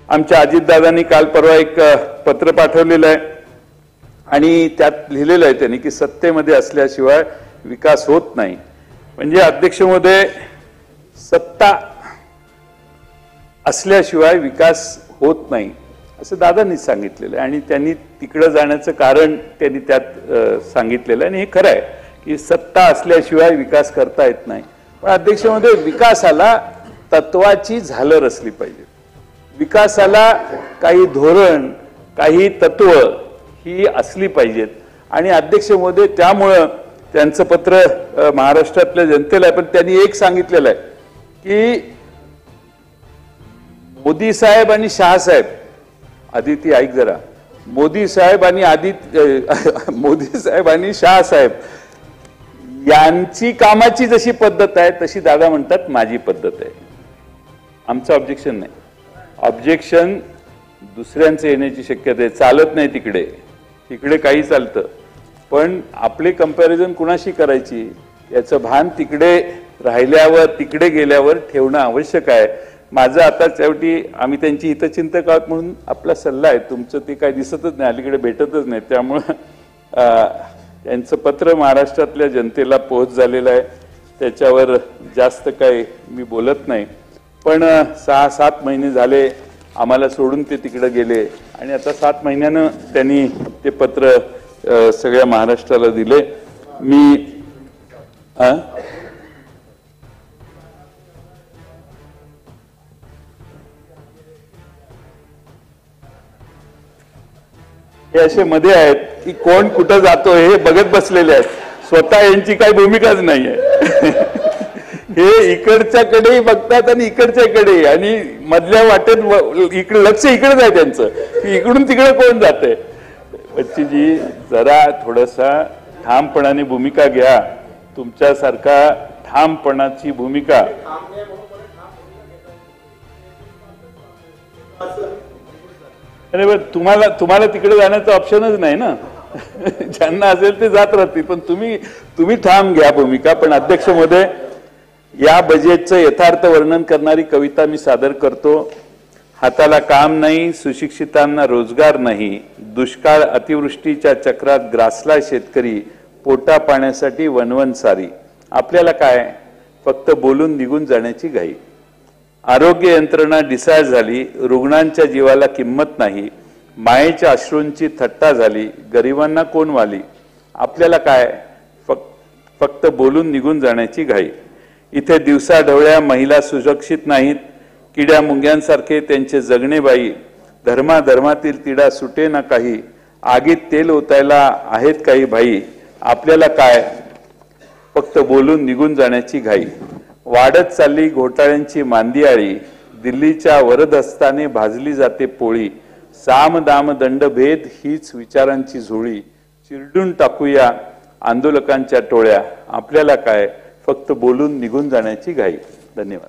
आमच्या अजितदादांनी काल परवा एक पत्र पाठवलेलं आहे आणि त्यात लिहिलेलं आहे त्यांनी की सत्तेमध्ये असल्याशिवाय विकास होत नाही। म्हणजे अध्यक्ष महोदय, सत्ता असल्याशिवाय विकास होत नाही असं दादांनी सांगितलेलं आहे आणि त्यांनी तिकडे जाण्याचं कारण त्यांनी त्यात सांगितलेलं आहे आणि हे खरं आहे की सत्ता असल्याशिवाय विकास करता येत नाही। पण अध्यक्ष महोदय, विकासाला तत्वाची झालर असली पाहिजे, विकासाला काही धोरण, काही तत्व ही असली पाहिजेत आणि अध्यक्ष महोदय त्यामुळे त्यांचं पत्र महाराष्ट्रातल्या जनतेला आहे, पण त्यांनी एक सांगितलेलं आहे की मोदी साहेब आणि शाह साहेब, आदिती ऐक जरा, मोदी साहेब आणि शाह साहेब यांची कामाची जशी पद्धत आहे तशी दादा म्हणतात माझी पद्धत आहे। आमचं ऑब्जेक्शन नाही, ऑब्जेक्शन दुसऱ्यांचं येण्याची शक्यता आहे, चालत नाही तिकडे, तिकडे काही चालतं पण आपले कंपॅरिझन कुणाशी करायची याचं भान तिकडे राहिल्यावर, तिकडे गेल्यावर ठेवणं आवश्यक आहे। माझं आता शेवटी आम्ही त्यांची हितचिंतक आहोत म्हणून आपला सल्ला आहे, तुमचं ते काही दिसतच नाही, अलीकडे भेटतच नाही, त्यामुळं त्यांचं पत्र महाराष्ट्रातल्या जनतेला पोहोच झालेलं आहे, त्याच्यावर जास्त काही मी बोलत नाही। पण 6-7 महिने झाले आम्हाला सोडून ते तिकडे गेले आणि आता 7 महिन्यानं त्यांनी ते पत्र सगळ्या महाराष्ट्राला दिले। मी हे असे मध्ये आहेत की कोण कुठं जातो हे बघत बसलेले आहेत, स्वतः यांची काही भूमिकाच नाहीये हे इकडच्याकडेही बघतात आणि इकडच्याकडे आणि मधल्या वाटेत इकडे लक्ष इकडेच आहे त्यांचं की इकडून तिकडे कोण जाते। बच्चीजी, जरा थोडासा ठामपणाने भूमिका घ्या, तुमच्यासारखा ठामपणाची भूमिका अरे तुम्हाला तिकडे जाण्याचा ऑप्शनच नाही ना ज्यांना असेल ते जात राहतील, पण तुम्ही ठाम घ्या भूमिका। पण अध्यक्ष महोदय, या बजेटचं यथार्थ वर्णन करणारी कविता मी सादर करतो। हाताला काम नाही, सुशिक्षितांना रोजगार नाही, दुष्काळ अतिवृष्टीच्या चक्रात ग्रासला शेतकरी, पोटा पाण्यासाठी वणवण सारी, आपल्याला काय फक्त बोलून निघून जाण्याची घाई। आरोग्य यंत्रणा ढिसाळ झाली, रुग्णांच्या जीवाला किंमत नाही, मायेच्या अश्रूंची थट्टा झाली, गरिबांना कोण वाली, आपल्याला काय फक्त बोलून निघून जाण्याची घाई। इथे दिवसा ढवळ्या महिला सुरक्षित नाहीत, किड्या मुंग्यांसारखे त्यांचे जगणे बाई, धर्माधर्मातील तिढा सुटे ना काही, आगीत तेल ओतायला आहेत काही भाई, आपल्याला काय फक्त बोलून निघून जाण्याची घाई। वाढत चालली घोटाळ्यांची मांदियाळी, दिल्लीच्या वरदहस्ताने भाजली जाते पोळी, साम दाम दंडभेद हीच विचारांची झोळी, चिरडून टाकूया आंदोलकांच्या टोळ्या, आपल्याला काय फक्त बोलून निघून जाण्याची घाई। धन्यवाद।